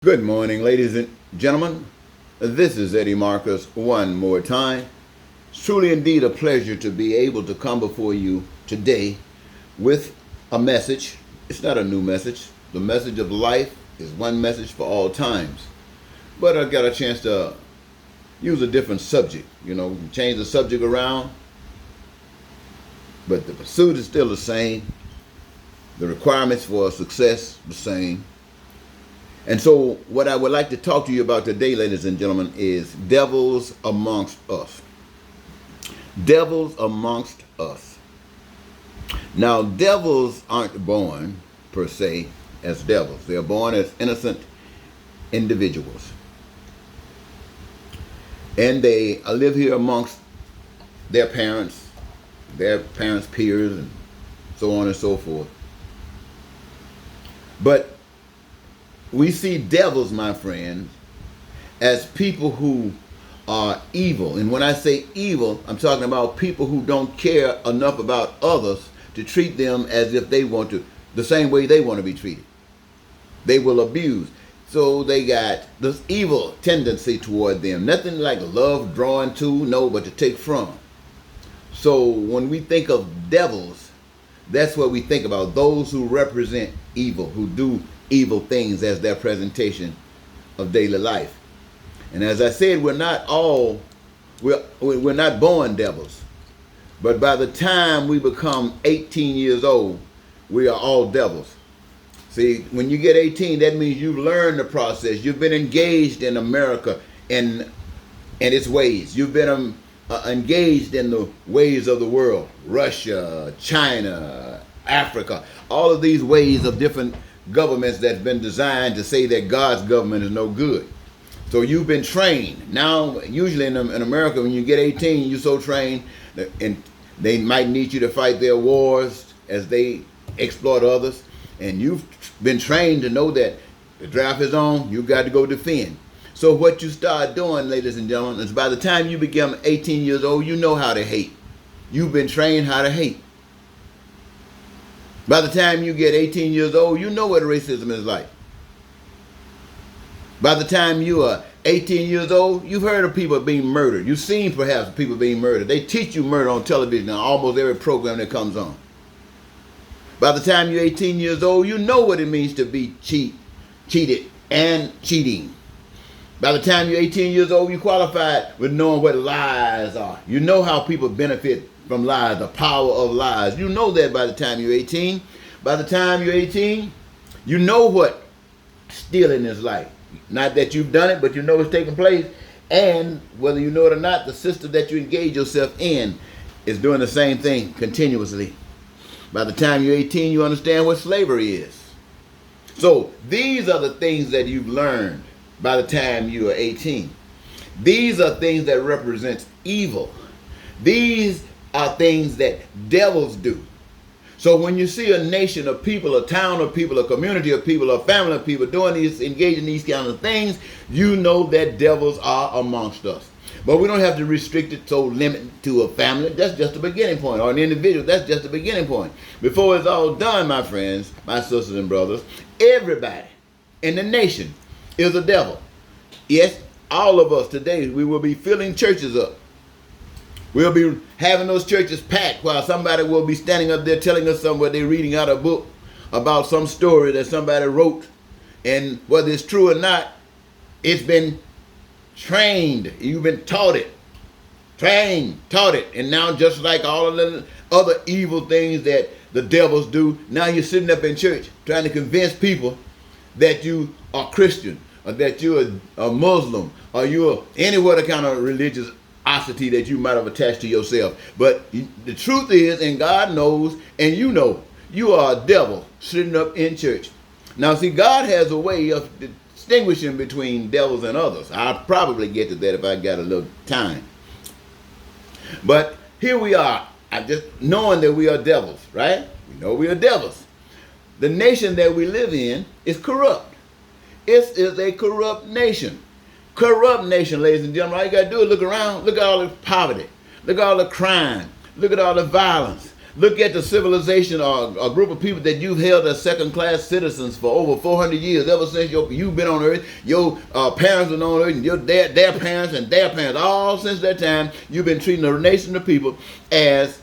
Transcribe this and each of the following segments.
Good morning, ladies and gentlemen. This is Eddie Marcus one more time. It's truly indeed a pleasure to be able to come before you today with a message. It's not a new message. The message of life is one message for all times. But I got a chance to use a different subject. Change the subject around. But the pursuit is still the same. The requirements for success the same. And so what I would like to talk to you about today, ladies and gentlemen, is devils amongst us. Devils amongst us. Now, devils aren't born, per se, as devils. They're born as innocent individuals. And they live here amongst their parents' peers, and so on and so forth. But we see devils, my friends, as people who are evil. And when I say evil, I'm talking about people who don't care enough about others to treat them as if they want to, the same way they want to be treated. They will abuse. So they got this evil tendency toward them. Nothing like love drawn to, no, but to take from. So when we think of devils, that's what we think about. Those who represent evil, who do evil things as their presentation of daily life. And as I said, we're not born devils. But by the time we become 18 years old, we are all devils. See, when you get 18, that means you've learned the process. You've been engaged in America and its ways. You've been engaged in the ways of the world. Russia, China, Africa, all of these ways of different governments that's been designed to say that God's government is no good. So you've been trained. Now, usually in America, when you get 18, you're so trained, and they might need you to fight their wars as they exploit others. And you've been trained to know that the draft is on, you got to go defend. So what you start doing, ladies and gentlemen, is by the time you become 18 years old, you know how to hate. You've been trained how to hate. By the time you get 18 years old, you know what racism is like. By the time you are 18 years old, you've heard of people being murdered. You've seen perhaps people being murdered. They teach you murder on television on almost every program that comes on. By the time you're 18 years old, you know what it means to be cheated and cheating. By the time you're 18 years old, you qualified with knowing what lies are. You know how people benefit from lies, the power of lies. You know that by the time you're 18. By the time you're 18, you know what stealing is like. Not that you've done it, but you know it's taking place. And whether you know it or not, the system that you engage yourself in is doing the same thing continuously. By the time you're 18, you understand what slavery is. So these are the things that you've learned by the time you are 18. These are things that represent evil. These are things that devils do. So when you see a nation of people, a town of people, a community of people, a family of people doing these, engaging these kind of things, you know that devils are amongst us. But we don't have to restrict it so limited to a family. That's just the beginning point. Or an individual, that's just the beginning point. Before it's all done, my friends, my sisters and brothers, everybody in the nation is a devil. Yes, all of us today, we will be filling churches up. We'll be having those churches packed while somebody will be standing up there telling us somewhere they're reading out a book about some story that somebody wrote. And whether it's true or not, it's been trained. You've been taught it. Trained, taught it. And now just like all of the other evil things that the devils do, now you're sitting up in church trying to convince people that you are Christian, or that you're a Muslim, or you're any other kind of religious that you might have attached to yourself. But the truth is, and God knows, and you know, you are a devil sitting up in church. Now see, God has a way of distinguishing between devils and others. I'll probably get to that if I got a little time. But here we are, I just knowing that we are devils, right? We know we are devils. The nation that we live in is corrupt. It is a corrupt nation. Corrupt nation, ladies and gentlemen. All you got to do is look around. Look at all the poverty. Look at all the crime. Look at all the violence. Look at the civilization or a group of people that you've held as second-class citizens for over 400 years. Ever since you've been on earth, your parents were on earth, and their parents and their parents, all since that time, you've been treating a nation of people as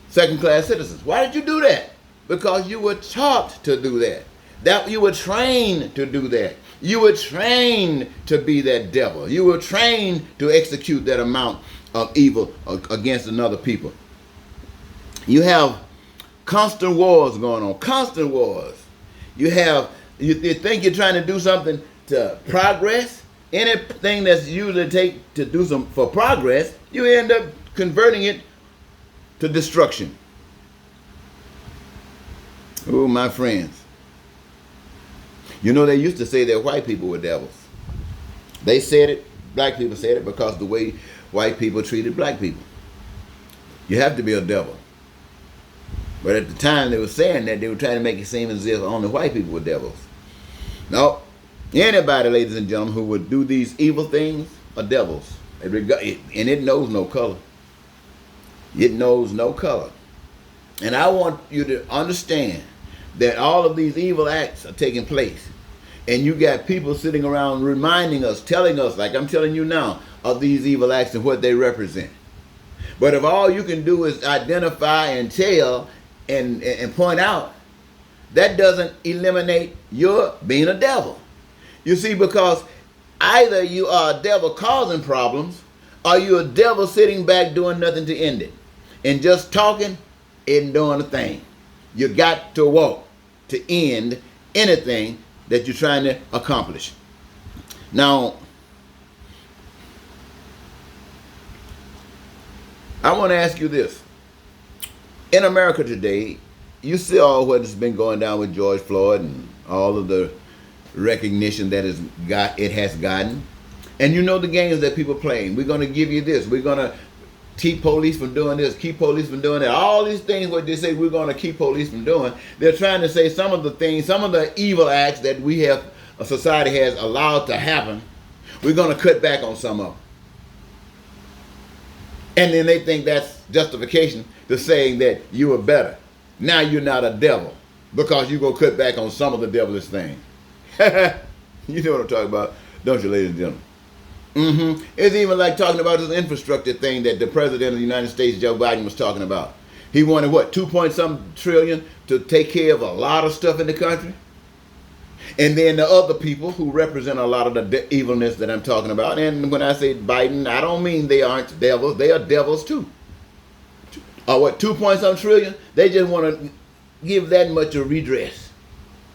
second-class citizens. Why did you do that? Because you were taught to do that. That you were trained to do that. You were trained to be that devil. You were trained to execute that amount of evil against another people. You have constant wars going on. Constant wars. You think you're trying to do something to progress. Anything that's usually take to do some for progress, you end up converting it to destruction. Oh, my friends. You know, they used to say that white people were devils. They said it, black people said it, because the way white people treated black people. You have to be a devil. But at the time they were saying that, they were trying to make it seem as if only white people were devils. No. Anybody, ladies and gentlemen, who would do these evil things are devils. And it knows no color. It knows no color. And I want you to understand that all of these evil acts are taking place. And you got people sitting around reminding us, telling us, like I'm telling you now, of these evil acts and what they represent. But if all you can do is identify and tell and point out, that doesn't eliminate your being a devil. You see, because either you are a devil causing problems, or you're a devil sitting back doing nothing to end it. And just talking isn't doing a thing. You got to walk to end anything that you're trying to accomplish. Now, I want to ask you this. In America today, you see all what has been going down with George Floyd and all of the recognition that it has gotten. And you know the games that people are playing. We're going to give you this. We're going to keep police from doing this, keep police from doing that. All these things what they say we're going to keep police from doing. They're trying to say some of the things, some of the evil acts that we have, a society has allowed to happen, we're going to cut back on some of them. And then they think that's justification to saying that you are better. Now you're not a devil because you go cut back on some of the devilish things. You know what I'm talking about, don't you, ladies and gentlemen? It's even like talking about this infrastructure thing that the president of the United States, Joe Biden, was talking about. He wanted, what, 2-point-something trillion to take care of a lot of stuff in the country? And then the other people who represent a lot of the evilness that I'm talking about. And when I say Biden, I don't mean they aren't devils. They are devils too. What, 2-point-something trillion? They just want to give that much a redress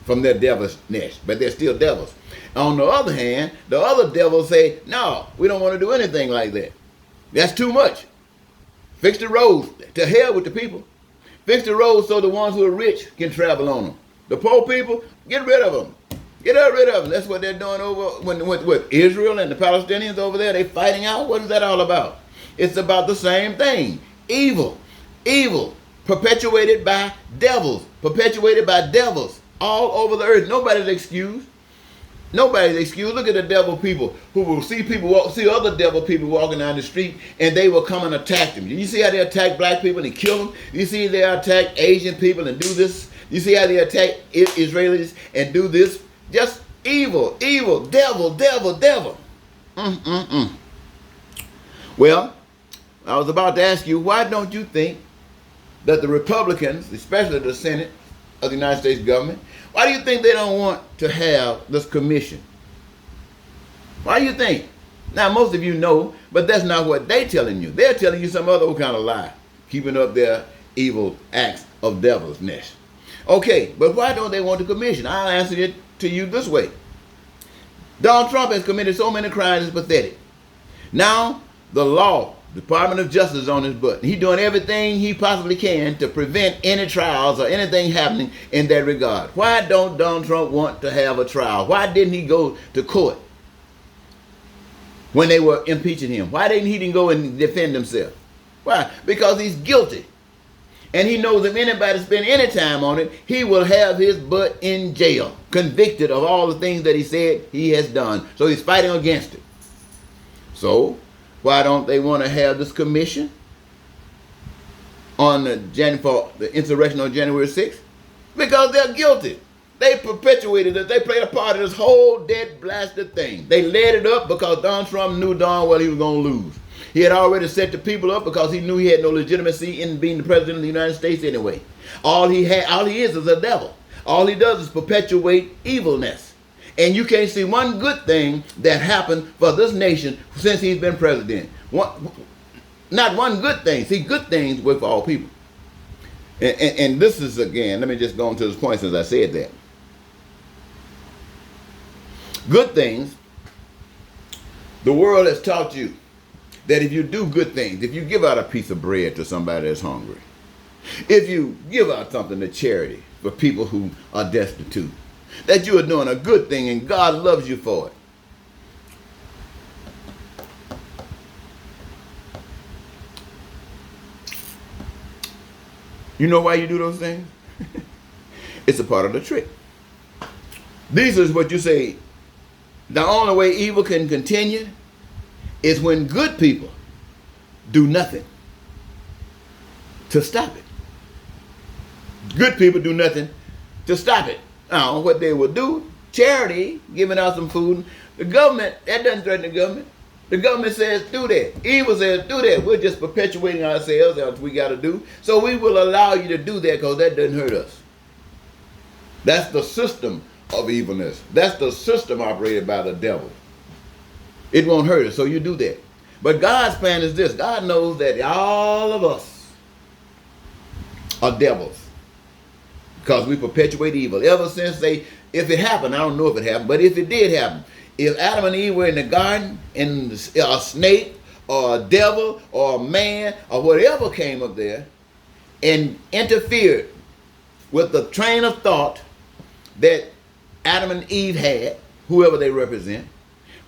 from their devilness. But they're still devils. On the other hand, the other devils say, no, we don't want to do anything like that. That's too much. Fix the roads. To hell with the people. Fix the roads so the ones who are rich can travel on them. The poor people, get rid of them. Get rid of them. That's what they're doing over with Israel and the Palestinians over there. They fighting out. What is that all about? It's about the same thing. Evil. Evil. Perpetuated by devils. Perpetuated by devils all over the earth. Nobody's excused. Nobody's excused. Look at the devil people who will see other devil people walking down the street, and they will come and attack them. You see how they attack black people and kill them? You see they attack Asian people and do this? You see how they attack Israelis and do this? Just evil, evil, devil, devil, devil. Well, I was about to ask you, why don't you think that the Republicans, especially the Senate of the United States government, why do you think they don't want to have this commission? Why do you think? Now, most of you know, but that's not what they're telling you. They're telling you some other kind of lie, keeping up their evil acts of devilness. Okay, but why don't they want the commission? I'll answer it to you this way. Donald Trump has committed so many crimes, it's pathetic. Now, the law, Department of Justice is on his butt. He's doing everything he possibly can to prevent any trials or anything happening in that regard. Why don't Donald Trump want to have a trial? Why didn't he go to court when they were impeaching him? Why didn't he go and defend himself? Why? Because he's guilty. And he knows if anybody spend any time on it, he will have his butt in jail, convicted of all the things that he said he has done. So he's fighting against it. So why don't they want to have this commission on for the insurrection on January 6th? Because they're guilty. They perpetuated it. They played a part of this whole dead blasted thing. They led it up because Donald Trump knew darn well he was going to lose. He had already set the people up because he knew he had no legitimacy in being the president of the United States anyway. All he is a devil. All he does is perpetuate evilness. And you can't see one good thing that happened for this nation since he's been president. Not one good thing. See, good things work for all people. And this is, again, let me just go on to this point since I said that. Good things, the world has taught you that if you do good things, if you give out a piece of bread to somebody that's hungry, if you give out something to charity for people who are destitute, that you are doing a good thing and God loves you for it. You know why you do those things? It's a part of the trick. These is what you say. The only way evil can continue is when good people do nothing to stop it. Good people do nothing to stop it. Now, what they will do, charity, giving out some food, the government, that doesn't threaten the government. The government says do that. Evil says do that. We're just perpetuating ourselves as we got to do. So we will allow you to do that because that doesn't hurt us. That's the system of evilness. That's the system operated by the devil. It won't hurt us, so you do that. But God's plan is this. God knows that all of us are devils because we perpetuate evil. Ever since if it happened, I don't know if it happened, but if it did happen, if Adam and Eve were in the garden and a snake or a devil or a man or whatever came up there and interfered with the train of thought that Adam and Eve had, whoever they represent,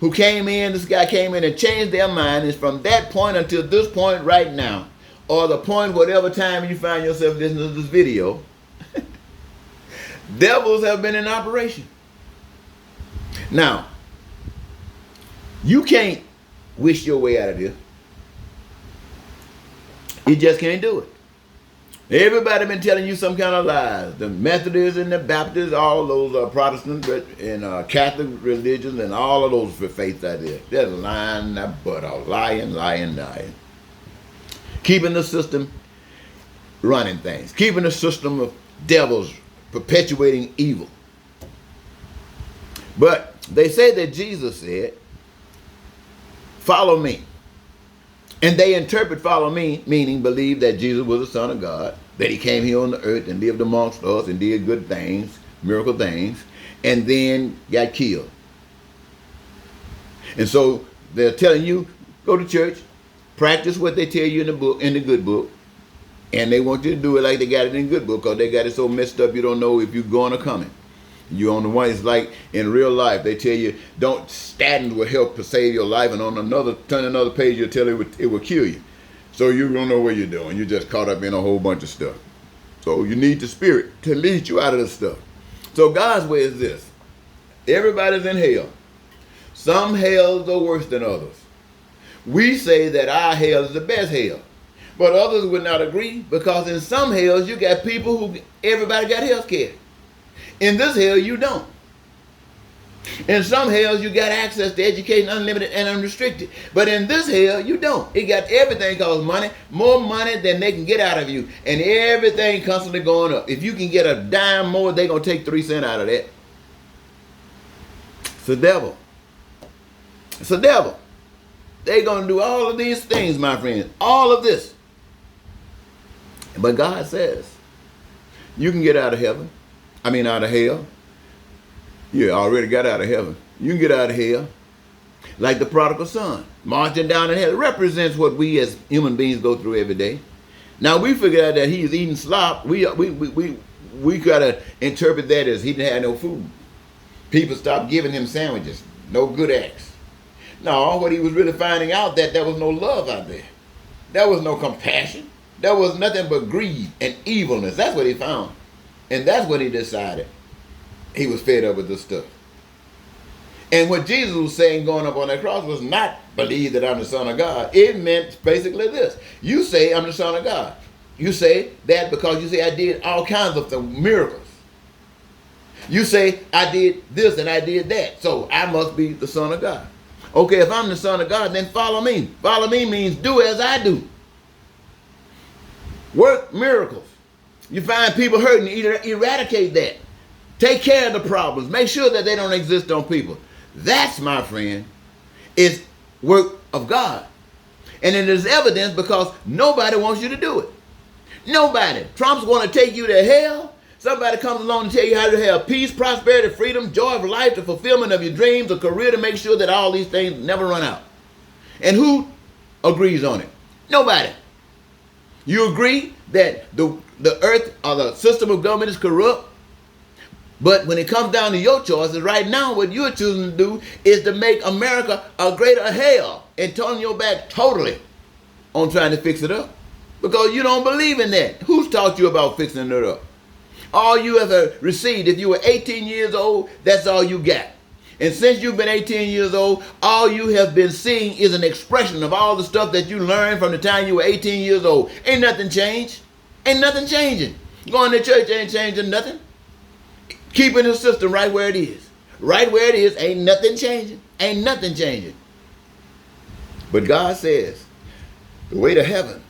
this guy came in and changed their mind, is from that point until this point right now, or the point whatever time you find yourself listening to this video, devils have been in operation. Now, you can't wish your way out of this. You just can't do it. Everybody been telling you some kind of lies. The Methodists and the Baptists, all those Protestant and Catholic religions and all of those faiths out there. They're lying that butt out. Lying. Keeping the system running things. Keeping the system of devils perpetuating evil. But they say that Jesus said, follow me. And they interpret follow me, meaning believe that Jesus was the Son of God, that he came here on the earth and lived amongst us and did good things, miracle things, and then got killed. And so they're telling you, go to church, practice what they tell you in the book, in the good book, and they want you to do it like they got it in the good book because they got it so messed up you don't know if you're going or coming. You're on the one, it's like in real life, they tell you, don't statins will help to save your life, and on turn another page, you'll tell it will kill you. So you don't know what you're doing. You're just caught up in a whole bunch of stuff. So you need the Spirit to lead you out of this stuff. So God's way is this. Everybody's in hell. Some hells are worse than others. We say that our hell is the best hell. But others would not agree because in some hells, you got people who, everybody got health care. In this hell, you don't. In some hells, you got access to education unlimited and unrestricted. But in this hell, you don't. It got everything costs money, more money than they can get out of you. And everything constantly going up. If you can get a dime more, they're going to take 3 cents out of that. It's the devil. It's the devil. They're going to do all of these things, my friends. All of this. But God says, you can get out of heaven. Out of hell. You already got out of heaven. You can get out of hell. Like the prodigal son, marching down in hell. It represents what we as human beings go through every day. Now we figured out that he's eating slop. We gotta interpret that as he didn't have no food. People stopped giving him sandwiches. No good acts. No, what he was really finding out that there was no love out there. There was no compassion. There was nothing but greed and evilness. That's what he found. And that's when he decided he was fed up with this stuff. And what Jesus was saying going up on that cross was not believe that I'm the Son of God. It meant basically this. You say I'm the Son of God. You say that because you say I did all kinds of miracles. You say I did this and I did that, so I must be the Son of God. Okay, if I'm the Son of God, then follow me. Follow me means do as I do. Work miracles. You find people hurting, eradicate that. Take care of the problems. Make sure that they don't exist on people. That's, my friend, is work of God. And it is evidence because nobody wants you to do it. Nobody. Trump's going to take you to hell. Somebody comes along and tell you how to have peace, prosperity, freedom, joy of life, the fulfillment of your dreams, a career to make sure that all these things never run out. And who agrees on it? Nobody. You agree that the earth or the system of government is corrupt? But when it comes down to your choices, right now what you're choosing to do is to make America a greater hell and turn your back totally on trying to fix it up. Because you don't believe in that. Who's taught you about fixing it up? All you ever received, if you were 18 years old, that's all you got. And since you've been 18 years old, all you have been seeing is an expression of all the stuff that you learned from the time you were 18 years old. Ain't nothing changed. Ain't nothing changing. Going to church ain't changing nothing. Keeping the system right where it is. Right where it is, ain't nothing changing. Ain't nothing changing. But God says, the way to heaven,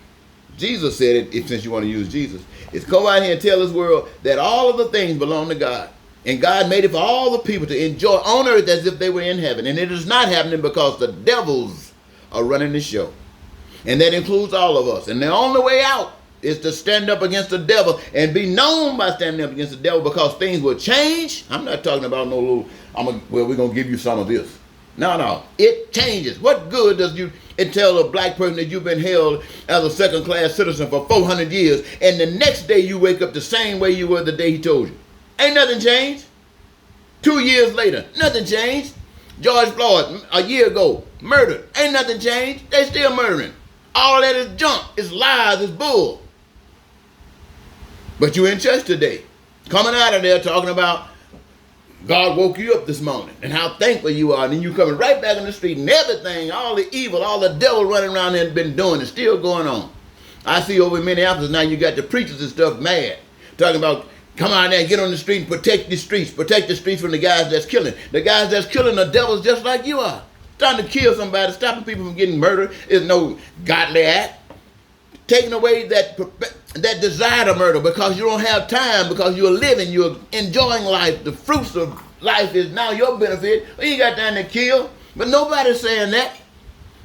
Jesus said it, if since you want to use Jesus, is go out here and tell this world that all of the things belong to God. And God made it for all the people to enjoy on earth as if they were in heaven. And it is not happening because the devils are running the show. And that includes all of us. And the only way out is to stand up against the devil and be known by standing up against the devil, because things will change. I'm not talking about no little, well, we're going to give you some of this. No. It changes. What good does it tell a black person that you've been held as a second-class citizen for 400 years, and the next day you wake up the same way you were the day he told you? Ain't nothing changed. 2 years later, nothing changed. George Floyd, a year ago, murdered. Ain't nothing changed. They still murdering. All that is junk. It's lies. It's bull. But you're in church today, coming out of there talking about God woke you up this morning and how thankful you are. And then you coming right back in the street and everything, all the evil, all the devil running around there and been doing is still going on. I see over in Minneapolis now you got the preachers and stuff mad, talking about come out there and get on the street and protect the streets from the guys that's killing. The guys that's killing are devils just like you are. Trying to kill somebody, stopping people from getting murdered is no godly act. Taking away that desire to murder because you don't have time, because you're living, you're enjoying life. The fruits of life is now your benefit. Well, you got time to kill, but nobody's saying that.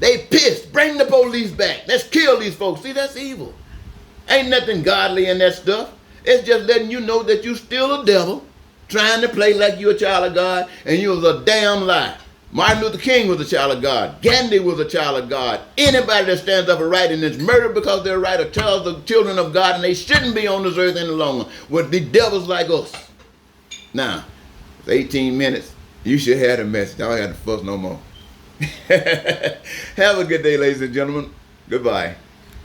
They pissed. Bring the police back. Let's kill these folks. See, that's evil. Ain't nothing godly in that stuff. It's just letting you know that you're still a devil, trying to play like you're a child of God, and you was a damn lie. Martin Luther King was a child of God. Gandhi was a child of God. Anybody that stands up for right and is murdered because they're right are children of God, and they shouldn't be on this earth any longer with the devils like us. Now, it's 18 minutes. You should have the message. I don't have to fuss no more. Have a good day, ladies and gentlemen. Goodbye.